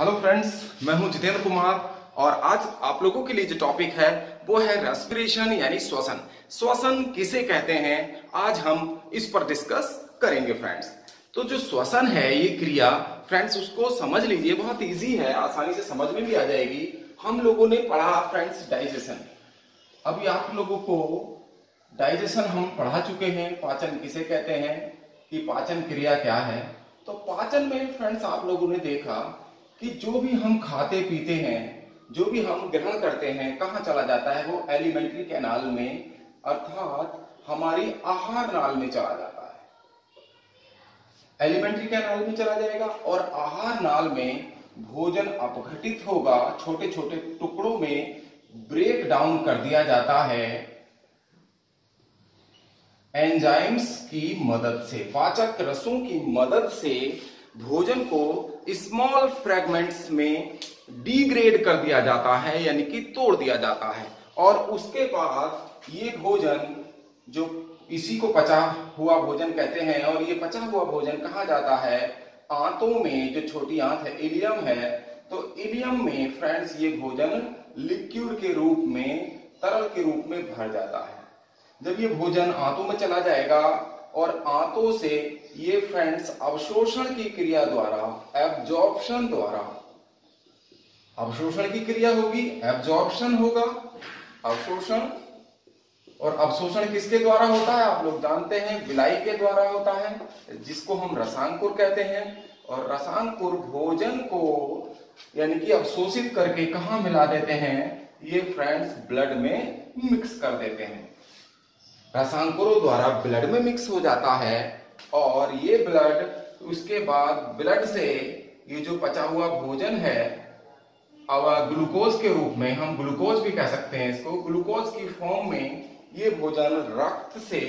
Hello friends, मैं हूं जितेंद्र कुमार और आज आप लोगों के लिए जो टॉपिक है वो है रेस्पिरेशन यानी श्वसन। श्वसन किसे कहते हैं, आज हम इस पर डिस्कस करेंगे फ्रेंड्स। तो जो श्वसन है ये क्रिया फ्रेंड्स, उसको समझ लीजिए, बहुत इजी है, आसानी से समझ में भी आ जाएगी। हम लोगों ने पढ़ा फ्रेंड्स डाइजेशन। अभी आप लोगों को डाइजेशन हम पढ़ा चुके हैं, पाचन किसे कहते हैं, कि पाचन क्रिया क्या है। तो पाचन में फ्रेंड्स आप लोगों ने देखा कि जो भी हम खाते पीते हैं, जो भी हम ग्रहण करते हैं, कहाँ चला जाता है, वो एलिमेंट्री कैनाल में, अर्थात हमारी आहार नाल में चला जाता है। एलिमेंट्री कैनाल में चला जाएगा और आहार नाल में भोजन अपघटित होगा, छोटे छोटे टुकड़ों में ब्रेक डाउन कर दिया जाता है एंजाइम्स की मदद से, पाचक रसों की मदद से भोजन को स्मॉल फ्रेगमेंट्स में डिग्रेड कर दिया जाता है, यानी कि तोड़ दिया जाता है। और उसके बाद ये भोजन, जो इसी को पचा हुआ भोजन कहते हैं, और ये पचा हुआ भोजन कहा जाता है आंतों में, जो छोटी आंत है, इलियम है। तो इलियम में फ्रेंड्स ये भोजन लिक्विड के रूप में, तरल के रूप में भर जाता है। जब ये भोजन आंतों में चला जाएगा और आंतों से ये फ्रेंड्स अवशोषण की क्रिया द्वारा, एब्जॉर्प्शन द्वारा, अवशोषण की क्रिया होगी, एब्जॉर्प्शन होगा, अवशोषण। और अवशोषण किसके द्वारा होता है आप लोग जानते हैं, विलाई के द्वारा होता है, जिसको हम रसांकुर कहते हैं। और रसांकुर भोजन को यानी कि अवशोषित करके कहाँ मिला देते हैं, ये फ्रेंड्स ब्लड में मिक्स कर देते हैं। रसांकुरों द्वारा ब्लड में मिक्स हो जाता है और ये ब्लड, उसके बाद ब्लड से ये जो पचा हुआ भोजन है, अब ग्लूकोज के रूप में, हम ग्लूकोज भी कह सकते हैं इसको, ग्लूकोज की फॉर्म में ये भोजन रक्त से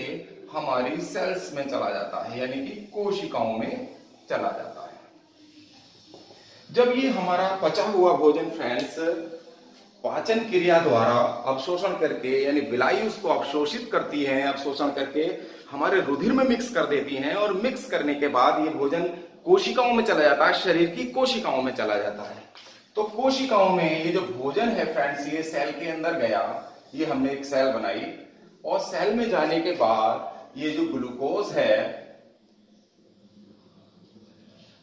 हमारी सेल्स में चला जाता है, यानी कि कोशिकाओं में चला जाता है। जब ये हमारा पचा हुआ भोजन फ्रेंड्स पाचन क्रिया द्वारा अवशोषण करके, यानी विलाई उसको अवशोषित करती है, अवशोषण करके हमारे रुधिर में मिक्स कर देती हैं, और मिक्स करने के बाद ये भोजन कोशिकाओं में चला जाता है, शरीर की कोशिकाओं में चला जाता है। तो कोशिकाओं में ये जो भोजन है फ्रेंड्स, ये सेल के अंदर गया, ये हमने एक सेल बनाई, और सेल में जाने के बाद ये जो ग्लूकोज है,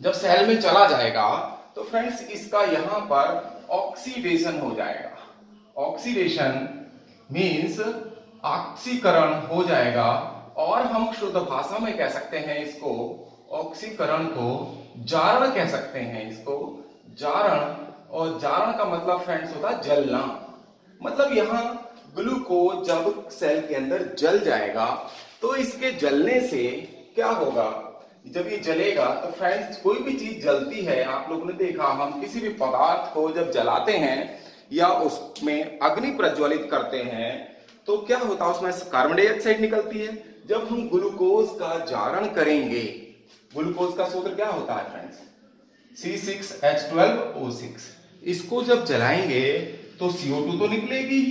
जब सेल में चला जाएगा तो फ्रेंड्स इसका यहां पर ऑक्सीडेशन हो जाएगा। ऑक्सीडेशन मीन्स ऑक्सीकरण हो जाएगा, और हम शुद्ध भाषा में कह सकते हैं इसको, ऑक्सीकरण को जारण कह सकते हैं, इसको जारण। और जारण का मतलब फ्रेंड्स होता है जलना। मतलब यहां ग्लूकोज जब सेल के अंदर जल जाएगा तो इसके जलने से क्या होगा, जब ये जलेगा तो फ्रेंड्स कोई भी चीज जलती है, आप लोगों ने देखा, हम किसी भी पदार्थ को जब जलाते हैं या उसमें अग्नि प्रज्वलित करते हैं तो क्या होता है, उसमें कार्बन डाइऑक्साइड निकलती है। जब हम ग्लूकोज का जारण करेंगे, ग्लूकोज का सूत्र क्या होता है फ्रेंड्स, C6H12O6। इसको जब जलाएंगे तो CO2 तो निकलेगी,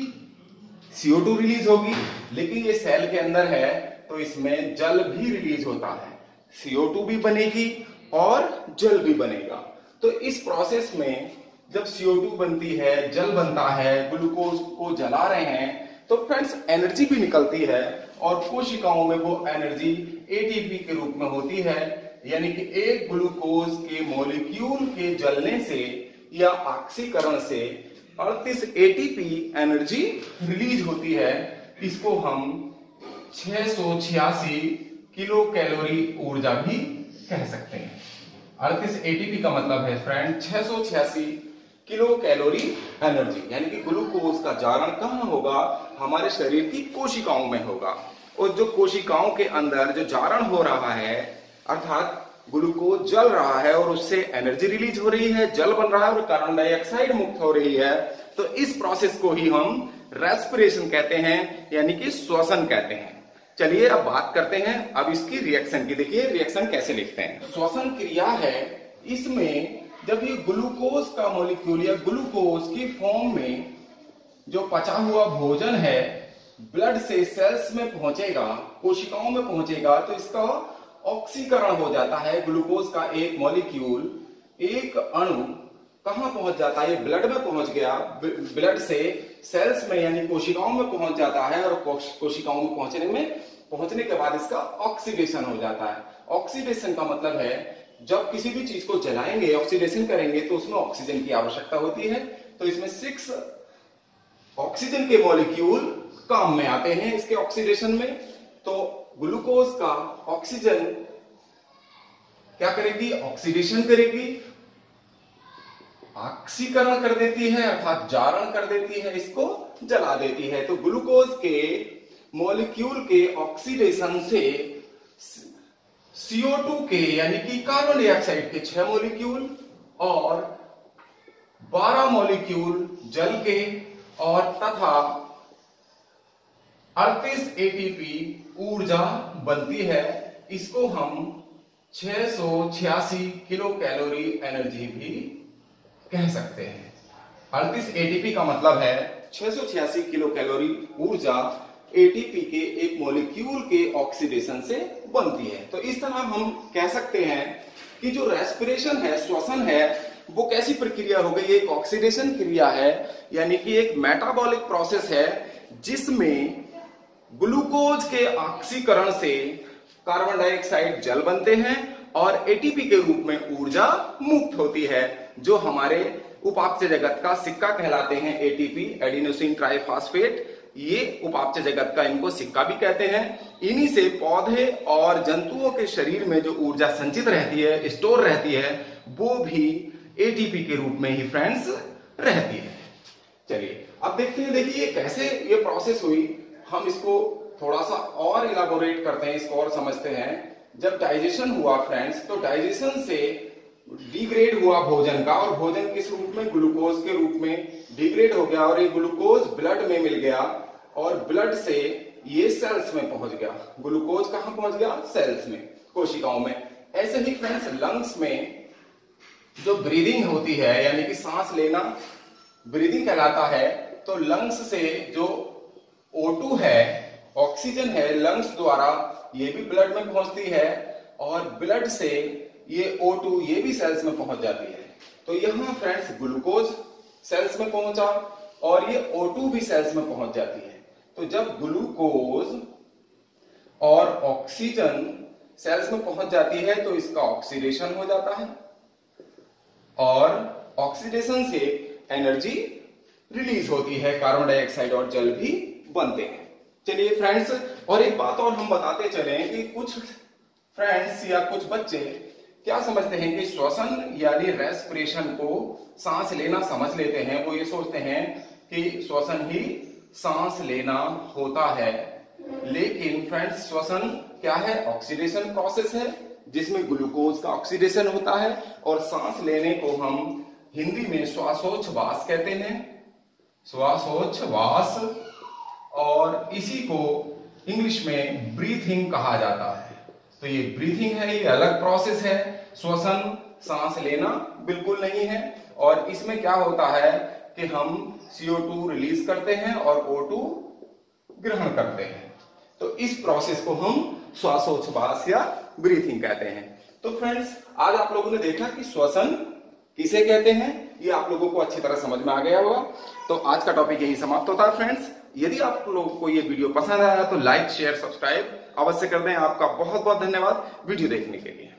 CO2 रिलीज होगी, लेकिन ये सेल के अंदर है तो इसमें जल भी रिलीज होता है, CO2 भी बनेगी और जल भी बनेगा। तो इस प्रोसेस में जब CO2 बनती है, जल बनता है, ग्लूकोज को जला रहे हैं, तो फ्रेंड्स एनर्जी भी निकलती है, और कोशिकाओं में वो एनर्जी ATP के रूप में होती है, यानी कि एक ग्लूकोज के मॉलिक्यूल के जलने से या ऑक्सीकरण से 38 ATP एनर्जी रिलीज होती है। इसको हम 686 किलो कैलोरी ऊर्जा भी कह सकते हैं। 38 ATP का मतलब है फ्रेंड 686 किलो कैलोरी एनर्जी, यानी कि ग्लूकोज का जारण कहाँ होगा, हमारे शरीर की कोशिकाओं में होगा। और जो कोशिकाओं के अंदर जो जारण हो रहा है, अर्थात ग्लूकोज जल रहा है और उससे एनर्जी रिलीज हो रही है, जल बन रहा है और कार्बन डाइऑक्साइड मुक्त हो रही है, तो इस प्रोसेस को ही हम रेस्पिरेशन कहते हैं, यानी कि श्वसन कहते हैं। चलिए अब बात करते हैं अब इसकी रिएक्शन की। देखिए रिएक्शन कैसे लिखते हैं। श्वसन क्रिया है, इसमें जब ये ग्लूकोज का मॉलिक्यूल या ग्लूकोज की फॉर्म में जो पचा हुआ भोजन है ब्लड से सेल्स में पहुंचेगा, कोशिकाओं में पहुंचेगा, तो इसका ऑक्सीकरण हो जाता है। ग्लूकोज का एक मॉलिक्यूल, एक अणु कहां पहुंच जाता है, ये ब्लड में पहुंच गया, ब्लड से सेल्स में यानी कोशिकाओं में पहुंच जाता है, और कोशिकाओं में पहुंचने के बाद इसका ऑक्सीडेशन हो जाता है। ऑक्सीडेशन का मतलब है जब किसी भी चीज को जलाएंगे, ऑक्सीडेशन करेंगे, तो उसमें ऑक्सीजन की आवश्यकता होती है। तो इसमें 6 ऑक्सीजन के मॉलिक्यूल काम में आते हैं इसके ऑक्सीडेशन में। तो ग्लूकोज का ऑक्सीजन क्या करेगी, ऑक्सीडेशन करेगी, ऑक्सीकरण कर देती है अर्थात जारण कर देती है, इसको जला देती है। तो ग्लूकोज के मॉलिक्यूल के ऑक्सीडेशन से CO2 के यानी कि कार्बन डाइऑक्साइड के 6 मॉलिक्यूल और 12 मॉलिक्यूल जल के और तथा 38 ATP ऊर्जा बनती है। इसको हम 686 किलो कैलोरी एनर्जी भी कह सकते हैं। 38 ATP का मतलब है 686 किलो कैलोरी ऊर्जा ATP के एक मॉलिक्यूल के ऑक्सीडेशन से बनती है। तो इस तरह हम कह सकते हैं कि जो रेस्पिरेशन है, श्वसन है, वो कैसी प्रक्रिया हो गई, एक ऑक्सीडेशन क्रिया है, यानी कि एक मेटाबॉलिक प्रोसेस है जिसमें ग्लूकोज के ऑक्सीकरण से कार्बन डाइऑक्साइड जल बनते हैं और ATP के रूप में ऊर्जा मुक्त होती है, जो हमारे उपापचय जगत का सिक्का कहलाते हैं। ATP एडिनोसिन ट्राइफॉस्फेट, ये उपापचय जगत का इनको सिक्का भी कहते हैं। इन्हीं से पौधे और जंतुओं के शरीर में जो ऊर्जा संचित रहती है, स्टोर रहती है, वो भी ATP के रूप में ही फ्रेंड्स रहती है। चलिए अब देखते हैं, देखिए कैसे ये प्रोसेस हुई। हम इसको थोड़ा सा और इलाबोरेट करते हैं, इसको और समझते हैं। जब डाइजेशन हुआ फ्रेंड्स, तो डाइजेशन से डिग्रेड हुआ भोजन का, और भोजन किस रूप में, ग्लूकोज के रूप में डिग्रेड हो गया, और ये ग्लूकोज ब्लड में मिल गया और ब्लड से ये सेल्स में पहुंच गया। ग्लूकोज कहां पहुंच गया, सेल्स में, कोशिकाओं में। ऐसे ही फ्रेंड्स लंग्स में जो ब्रीदिंग होती है, यानी कि सांस लेना ब्रीदिंग कहलाता है। तो लंग्स से जो O2 है, ऑक्सीजन है, लंग्स द्वारा ये भी ब्लड में पहुंचती है, और ब्लड से ये O2 ये भी सेल्स में पहुंच जाती है। तो यहां फ्रेंड्स ग्लूकोज सेल्स में पहुंचा और ये O2 भी सेल्स में पहुंच जाती है। तो जब ग्लूकोज और ऑक्सीजन सेल्स में पहुंच जाती है तो इसका ऑक्सीडेशन हो जाता है, और ऑक्सीडेशन से एनर्जी रिलीज होती है, कार्बन डाइऑक्साइड और जल भी बनते हैं। चलिए फ्रेंड्स, और एक बात और हम बताते चले कि कुछ फ्रेंड्स या कुछ बच्चे क्या समझते हैं कि श्वसन यानी रेस्पिरेशन को सांस लेना समझ लेते हैं। वो ये सोचते हैं कि श्वसन ही सांस लेना होता है, लेकिन फ्रेंड्स श्वसन क्या है, ऑक्सीडेशन प्रोसेस है जिसमें ग्लूकोज का ऑक्सीडेशन होता है, और सांस लेने को हम हिंदी में श्वासोच्छ्वास कहते हैं, श्वासोच्छ्वास, और इसी को इंग्लिश में ब्रीथिंग कहा जाता है। तो ये ब्रीथिंग है, ये अलग प्रोसेस है। श्वसन सांस लेना बिल्कुल नहीं है, और इसमें क्या होता है कि हम CO2 रिलीज करते हैं और O2 ग्रहण करते हैं। तो इस प्रोसेस को हम श्वासोच्छ्वास या ब्रीथिंग कहते हैं। तो फ्रेंड्स आज आप लोगों ने देखा कि श्वसन किसे कहते हैं, ये आप लोगों को अच्छी तरह समझ में आ गया होगा। तो आज का टॉपिक यही समाप्त होता है फ्रेंड्स। यदि आप लोगों को ये वीडियो पसंद आया तो लाइक शेयर सब्सक्राइब अवश्य कर दें। आपका बहुत बहुत धन्यवाद वीडियो देखने के लिए।